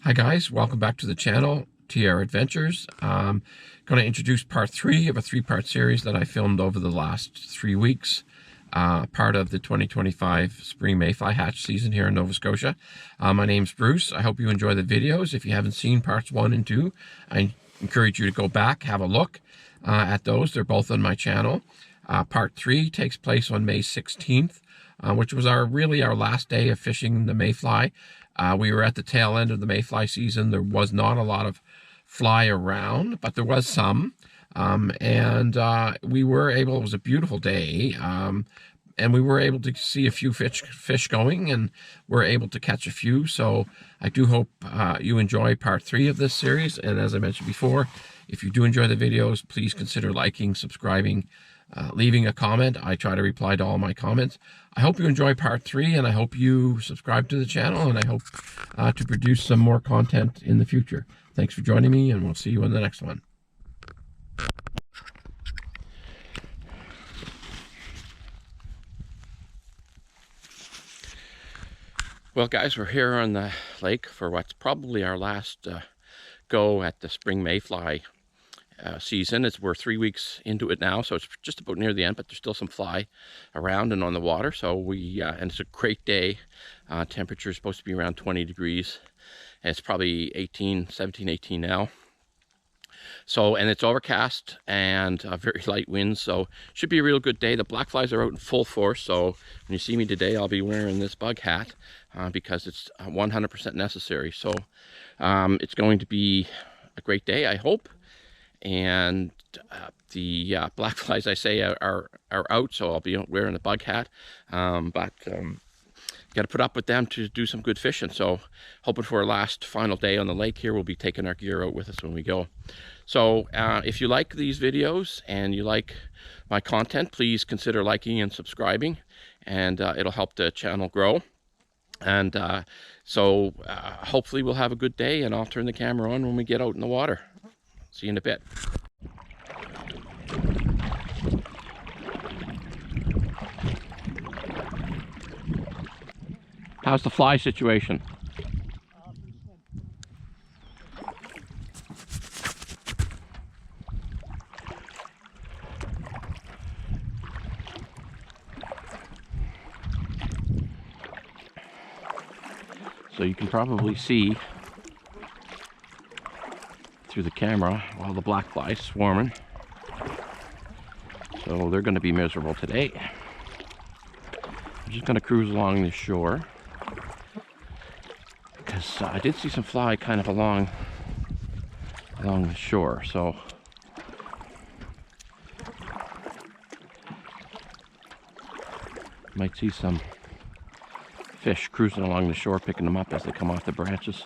Hi guys, welcome back to the channel, TR Adventures. I'm going to introduce part 3 of a 3-part series that I filmed over the last 3 weeks, part of the 2025 spring mayfly hatch season here in Nova Scotia. My name's Bruce. I hope you enjoy the videos. If you haven't seen parts 1 and 2, I encourage you to go back, have a look at those. They're both on my channel. Part 3 takes place on May 16th, which was really our last day of fishing the mayfly. We were at the tail end of the mayfly season. There was not a lot of fly around, but there was some. We were able, it was a beautiful day, and we were able to see a few fish going, and we're able to catch a few. So I do hope you enjoy part 3 of this series. And as I mentioned before, if you do enjoy the videos, please consider liking, subscribing, leaving a comment. I try to reply to all my comments. I hope you enjoy part 3, and I hope you subscribe to the channel, and I hope to produce some more content in the future. Thanks for joining me, and we'll see you in the next one. Well, guys, we're here on the lake for what's probably our last go at the spring mayfly season. We're 3 weeks into it now, so it's just about near the end, but there's still some fly around and on the water. So and it's a great day. Temperature is supposed to be around 20 degrees, and it's probably 17, 18 now. So, and it's overcast and very light winds, so should be a real good day. The blackflies are out in full force, so when you see me today, I'll be wearing this bug hat because it's 100% necessary. So it's going to be a great day, I hope. And the blackflies, I say, are out, so I'll be wearing the bug hat. Got to put up with them to do some good fishing. So hoping for our last final day on the lake here. We'll be taking our gear out with us when we go. So if you like these videos and you like my content, please consider liking and subscribing, and it'll help the channel grow. And hopefully we'll have a good day, and I'll turn the camera on when we get out in the water. See you in a bit. How's the fly situation? So you can probably see through the camera while the black flies swarming. So they're going to be miserable today. I'm just going to cruise along the shore because I did see some fly kind of along the shore. So might see some fish cruising along the shore, picking them up as they come off the branches.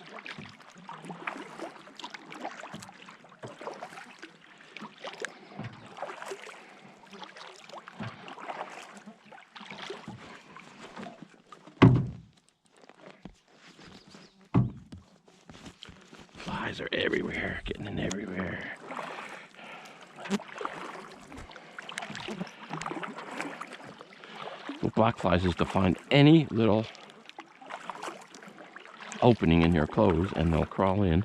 Flies are everywhere, getting in everywhere. With black flies is to find any little opening in your clothes and they'll crawl in.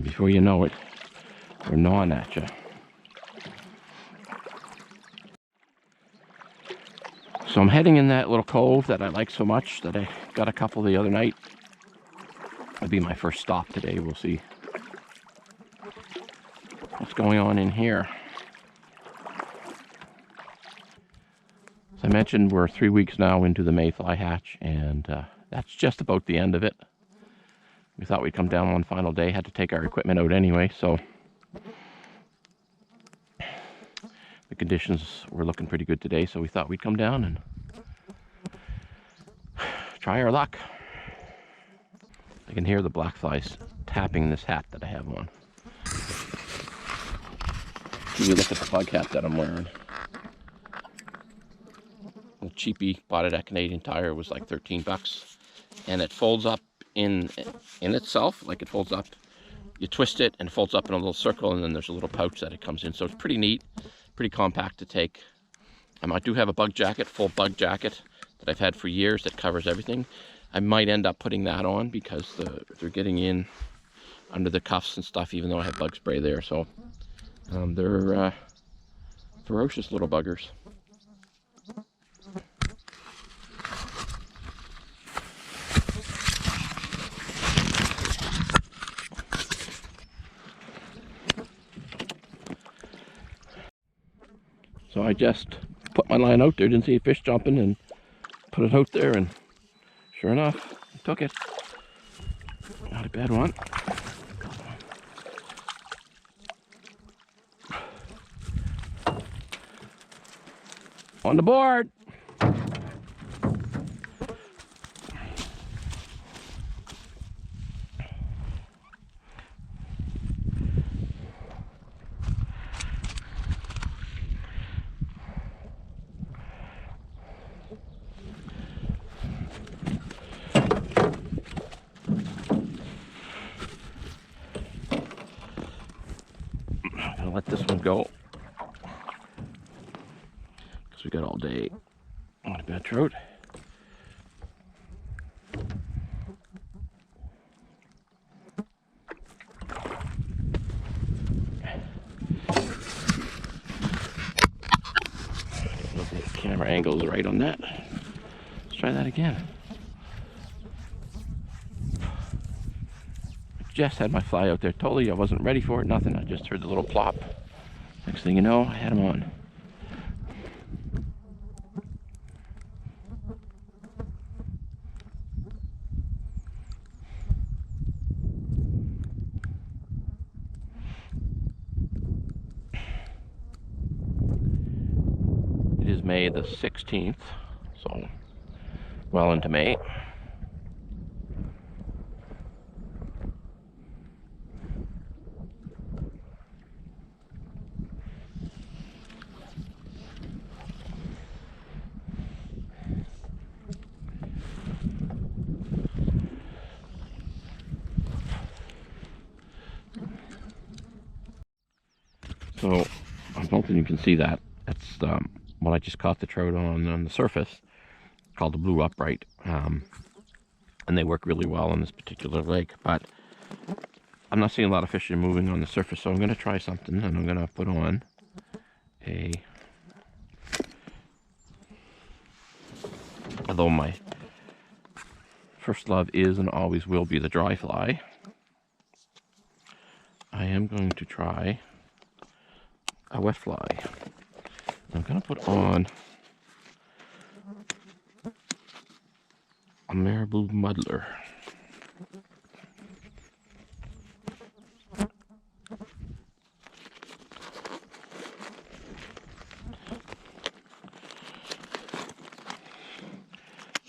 Before you know it, they're gnawing at you. So I'm heading in that little cove that I like so much that I got a couple the other night. It'll be my first stop today. We'll see what's going on in here. As I mentioned, we're 3 weeks now into the mayfly hatch, and that's just about the end of it. We thought we'd come down one final day, had to take our equipment out anyway, so the conditions were looking pretty good today, so we thought we'd come down and try our luck. I can hear the black flies tapping this hat that I have on. Give you a look at the bug hat that I'm wearing. A cheapie, bought it at Canadian Tire, was like 13 bucks, and it folds up in itself, like it folds up. You twist it and it folds up in a little circle, and then there's a little pouch that it comes in. So it's pretty neat, pretty compact to take. I do have a bug jacket, full bug jacket, that I've had for years that covers everything. I might end up putting that on because they're getting in under the cuffs and stuff, even though I have bug spray there. So they're ferocious little buggers. So I just put my line out there, didn't see a fish jumping, and put it out there, and sure enough, I took it. Not a bad one. On the board. I'm gonna let this one go because we got all day. Not a bad trout. The camera angle is right on that. Let's try that again. I just had my fly out there. Totally, I wasn't ready for it. Nothing. I just heard the little plop. Next thing you know, I had him on. It is May the 16th, so well into May. So I'm hoping you can see that. That's what I just caught the trout on the surface, called the blue upright. And they work really well on this particular lake, but I'm not seeing a lot of fish moving on the surface, so I'm going to try something, and I'm going to put on a, although my first love is and always will be the dry fly, I am going to try a wet fly. I'm going to put on a marabou muddler.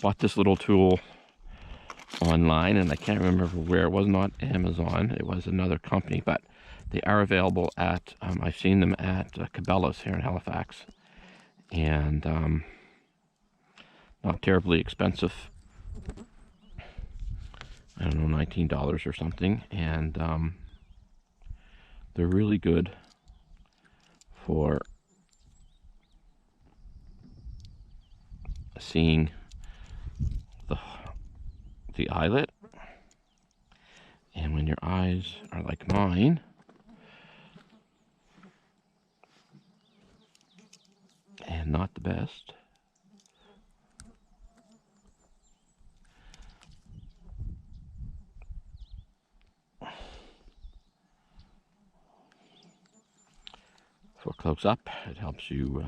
Bought this little tool online, and I can't remember where. It was not Amazon, it was another company, but they are available at, I've seen them at Cabela's here in Halifax, and not terribly expensive. I don't know, $19 or something, and they're really good for seeing the eyelet. And when your eyes are like mine, and not the best, for close up, it helps you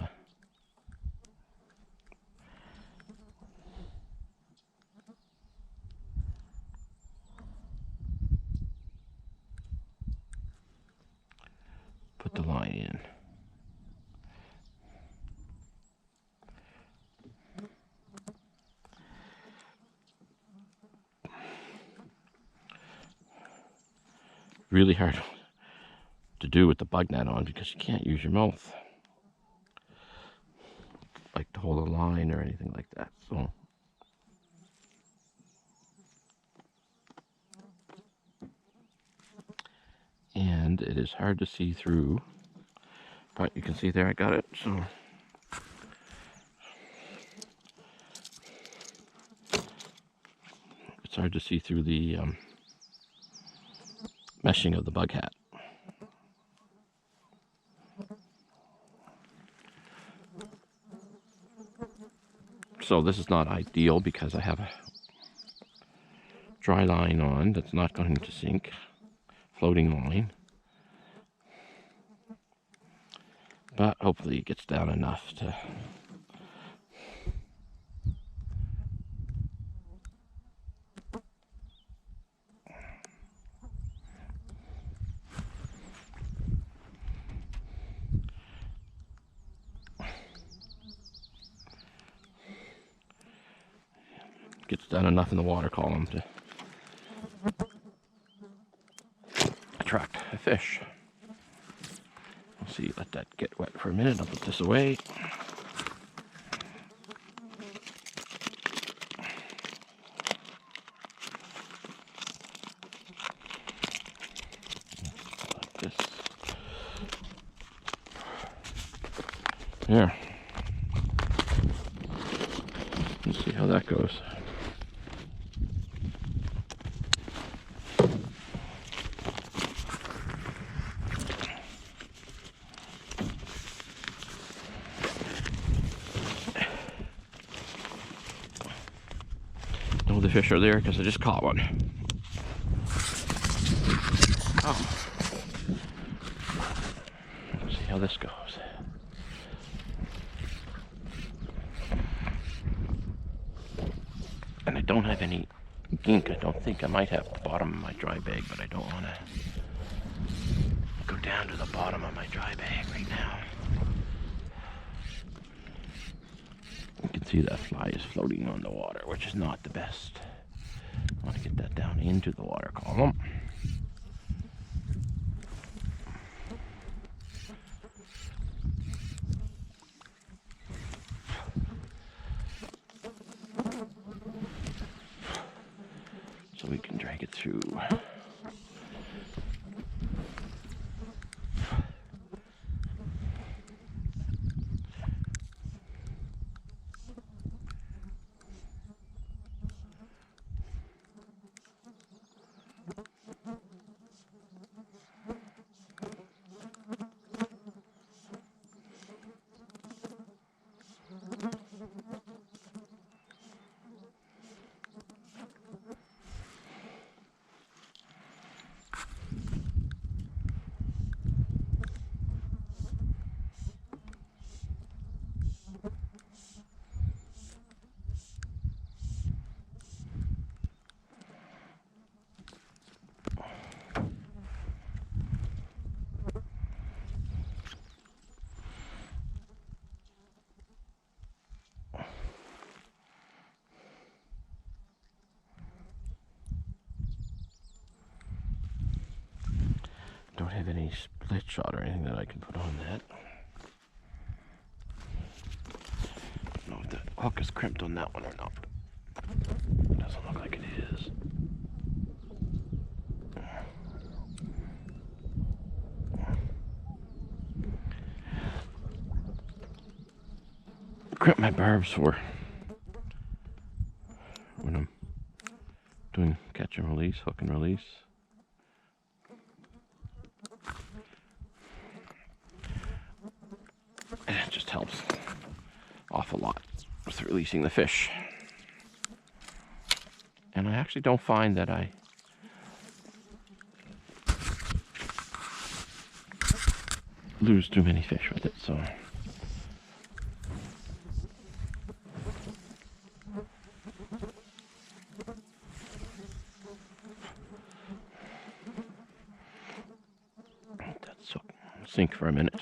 put the line in. Really hard to do with the bug net on because you can't use your mouth like to hold a line or anything like that. So and it is hard to see through, but you can see there I got it. So it's hard to see through the meshing of the bug hat. So this is not ideal because I have a dry line on that's not going to sink, floating line. But hopefully it gets down enough to in the water column to attract a fish. We'll see, let that get wet for a minute. I'll put this away. Like this. There. Let's see how that goes. The fish are there because I just caught one. Oh. Let's see how this goes. And I don't have any gink. I don't think. I might have the bottom of my dry bag, but I don't want to go down to the bottom of my dry bag right now. You can see that fly is floating on the water, which is not the best. I want to get that down into the water column. So we can drag it through. Don't have any split shot or anything that I can put on that. Don't know if the hook is crimped on that one or not. It doesn't look like it is. Crimp my barbs for when I'm doing catch and release, hook and release. And it just helps awful lot with releasing the fish. And I actually don't find that I lose too many fish with it, so let that sink for a minute.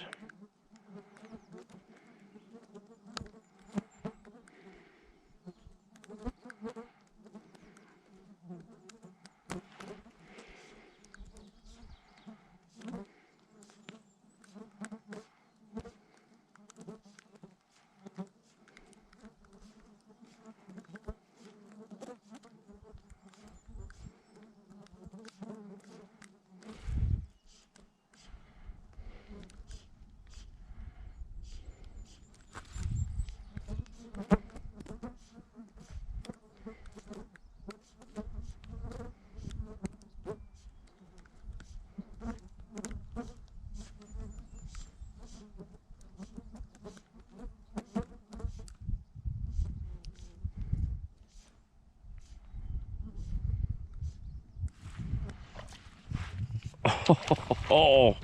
Oh,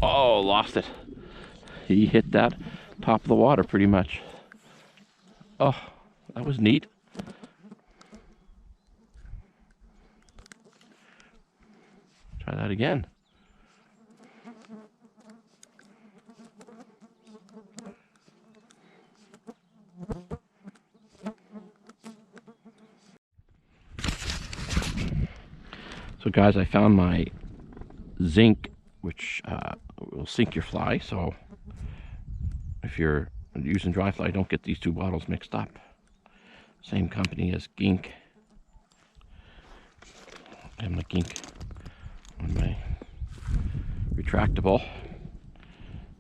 oh, lost it. He hit that top of the water pretty much. Oh, that was neat. Try that again. So guys, I found my zinc, which will sink your fly. So if you're using dry fly, don't get these two bottles mixed up. Same company as Gink. I have my Gink on my retractable. So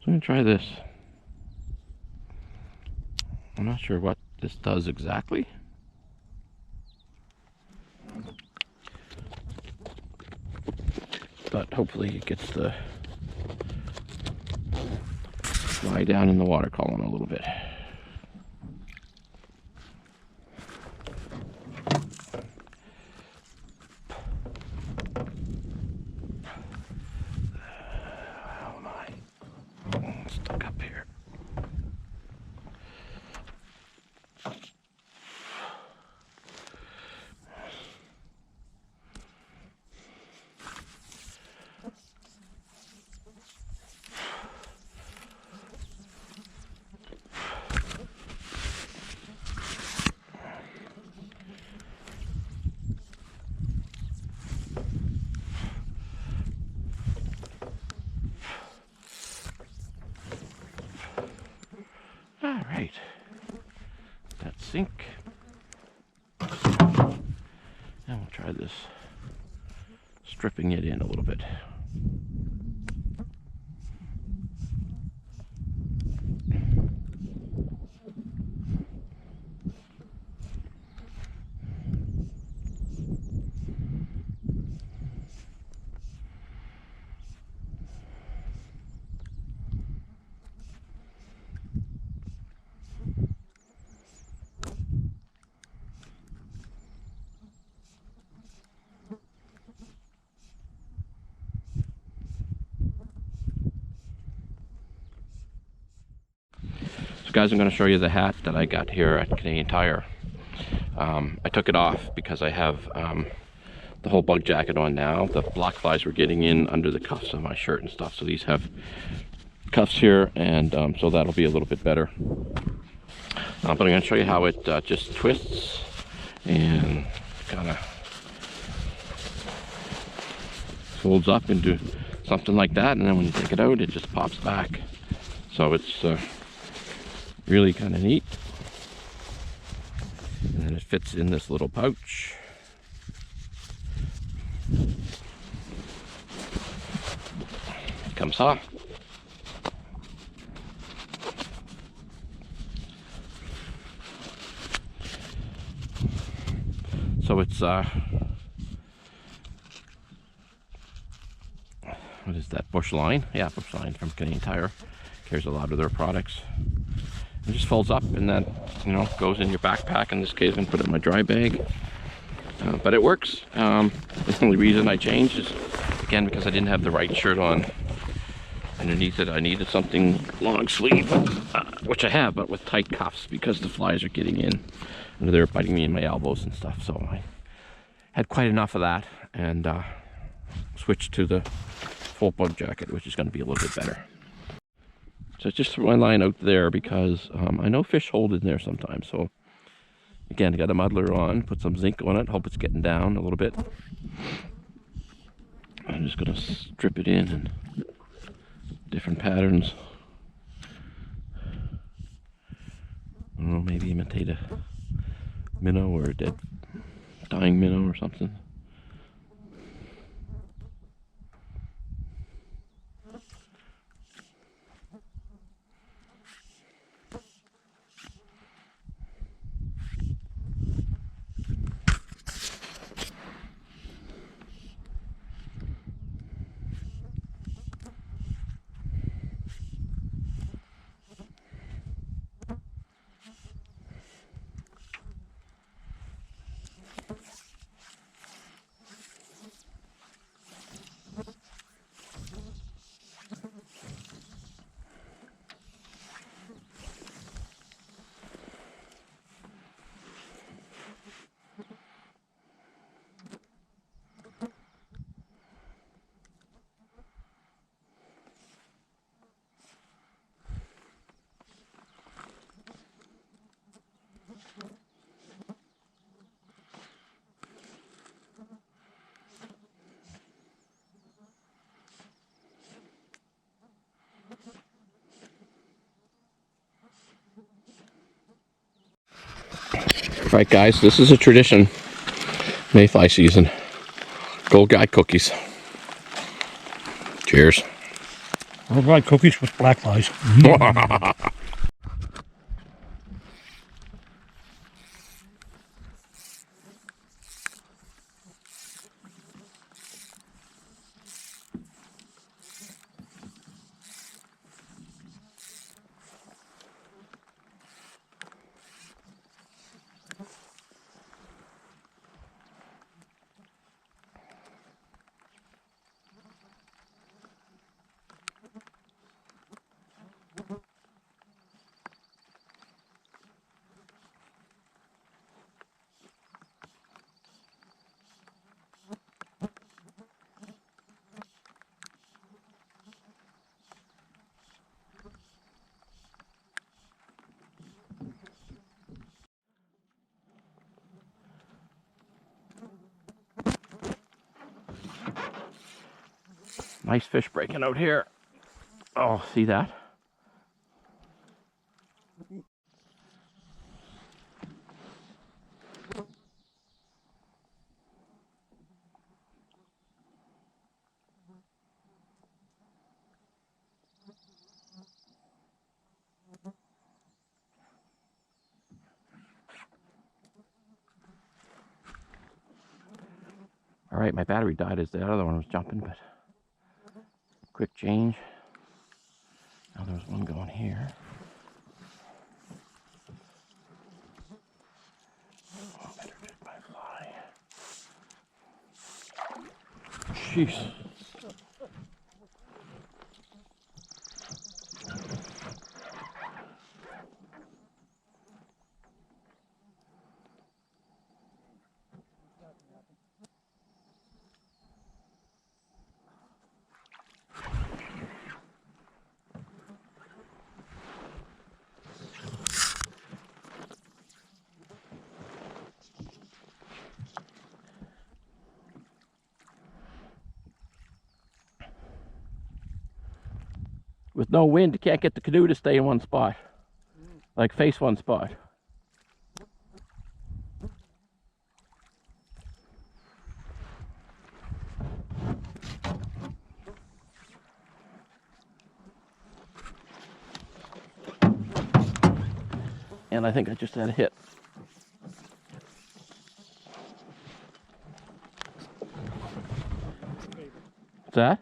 I'm going to try this. I'm not sure what this does exactly. But hopefully it gets the fly down in the water column a little bit. Oh my, stuck up here. All right, that's sink. And we'll try this, stripping it in a little bit. So guys, I'm going to show you the hat that I got here at Canadian Tire. I took it off because I have the whole bug jacket on now. The blackflies were getting in under the cuffs of my shirt and stuff, so these have cuffs here, and so that'll be a little bit better. But I'm going to show you how it just twists and kind of folds up into something like that, and then when you take it out, it just pops back. So it's really kind of neat. And then it fits in this little pouch. It comes off. So it's what is that, Bushline? Yeah, Bushline from Canadian Tire. Carries a lot of their products. It just folds up and that, you know, goes in your backpack. In this case, I'm going to put it in my dry bag. But it works. The only reason I changed is, again, because I didn't have the right shirt on. Underneath it, I needed something long sleeve, which I have, but with tight cuffs because the flies are getting in. And they're biting me in my elbows and stuff. So I had quite enough of that and switched to the full bug jacket, which is going to be a little bit better. So just threw my line out there because I know fish hold in there sometimes. So again, I got a muddler on, put some zinc on it, hope it's getting down a little bit. I'm just going to strip it in and different patterns. I don't know, maybe imitate a minnow or a dead dying minnow or something. right, guys, this is a tradition. Mayfly season. Gold Guy cookies. Cheers. Gold Guy cookies with blackflies. Nice fish breaking out here. Oh, see that? All right, my battery died as the other one was jumping, but quick change. Now there's one going here. Oh, better get my fly. Jeez. With no wind, you can't get the canoe to stay in one spot. Like face one spot. And I think I just had a hit. What's that?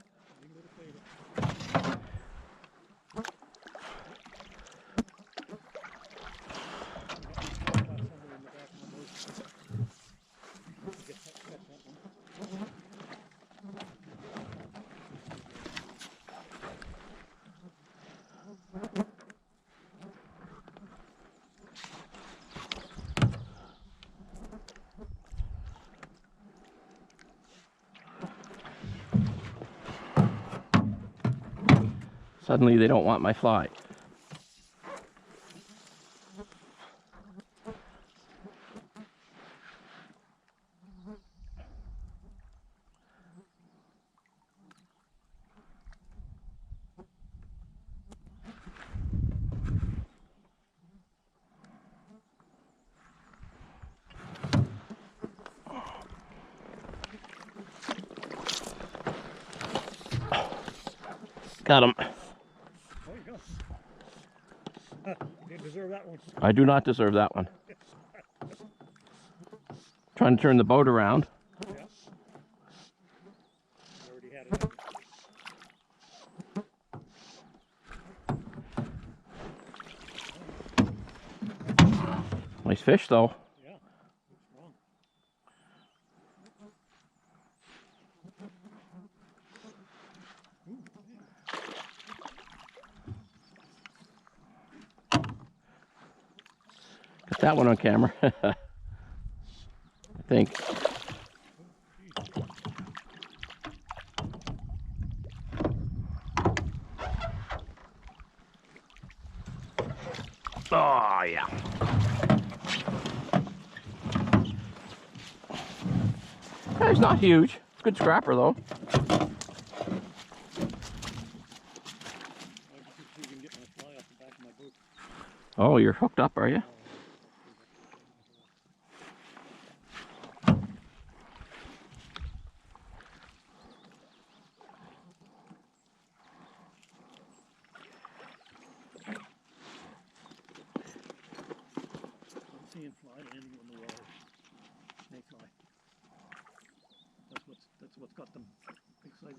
Suddenly they don't want my fly. Got him. There you go. You didn't deserve that one. I do not deserve that one. Trying to turn the boat around. Yeah. You already had it. Nice fish though. Yeah. Strong. Got that one on camera. I think. Oh, yeah. Yeah, he's not huge. Good scrapper, though. Oh, you're hooked up, are you? got them excited.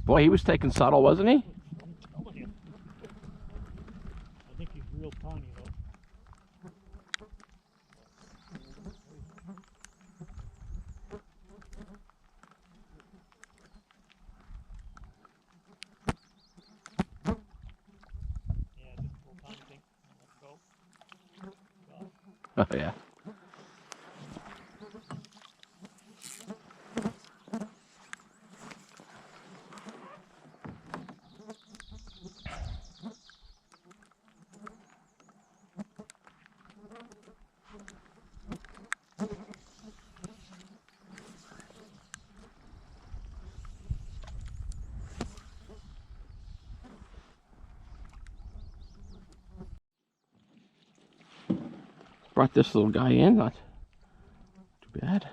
Boy, he was taking subtle, wasn't he? I'm telling you. I think he's real tiny though. Yeah, just a little tiny thing. Let's go. Oh yeah. Brought this little guy in, not too bad.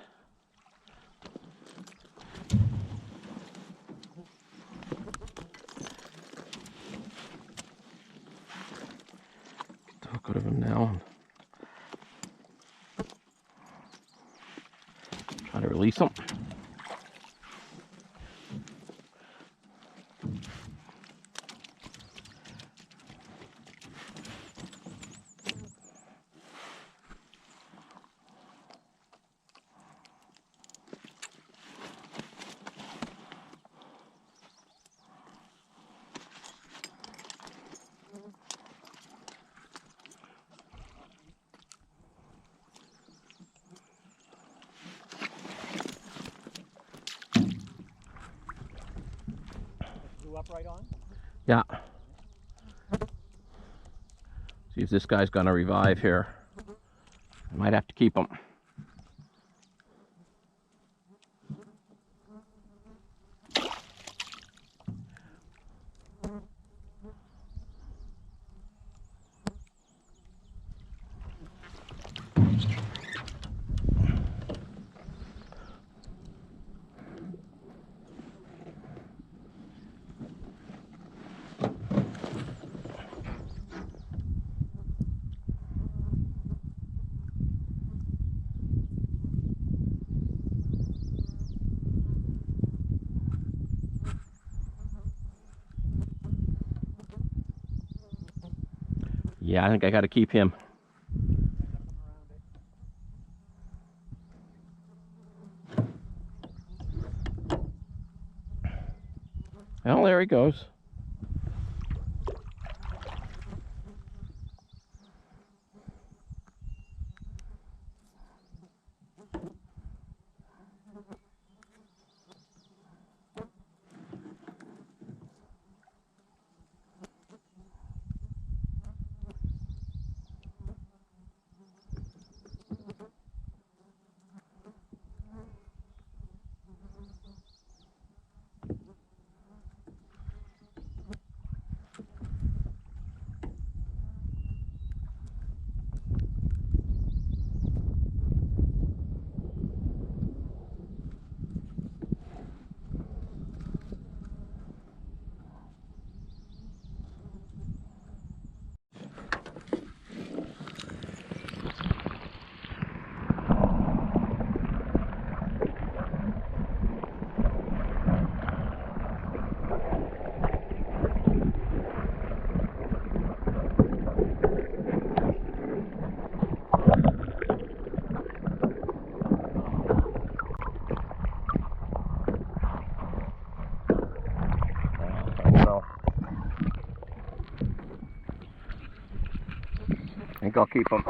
Get the hook out of him now. Try to release him. Up right on. Yeah. See if this guy's gonna revive here. I might have to keep him. Yeah, I think I got to keep him. Well, there he goes. I think I'll keep them.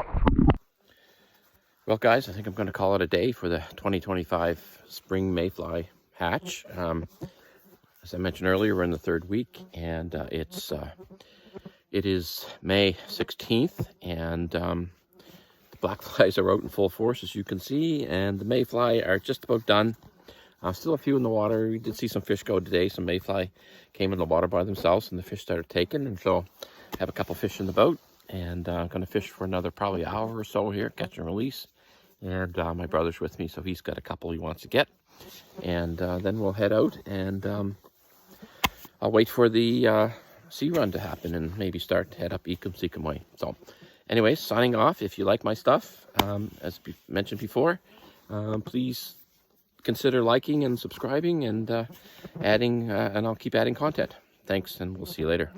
Well, guys, I think I'm going to call it a day for the 2025 spring mayfly hatch. As I mentioned earlier, we're in the third week, and it is May 16th, and the blackflies are out in full force, as you can see, and the mayfly are just about done. Still a few in the water. We did see some fish go today. Some mayfly came in the water by themselves, and the fish started taking, and so I have a couple fish in the boat, and I'm going to fish for another probably hour or so here, catch and release. And my brother's with me, so he's got a couple he wants to get. And then we'll head out, and I'll wait for the sea run to happen and maybe start to head up Ecom Seacom way. So anyways, signing off. If you like my stuff, as mentioned before, please consider liking and subscribing and adding, and I'll keep adding content. Thanks, and we'll see you later.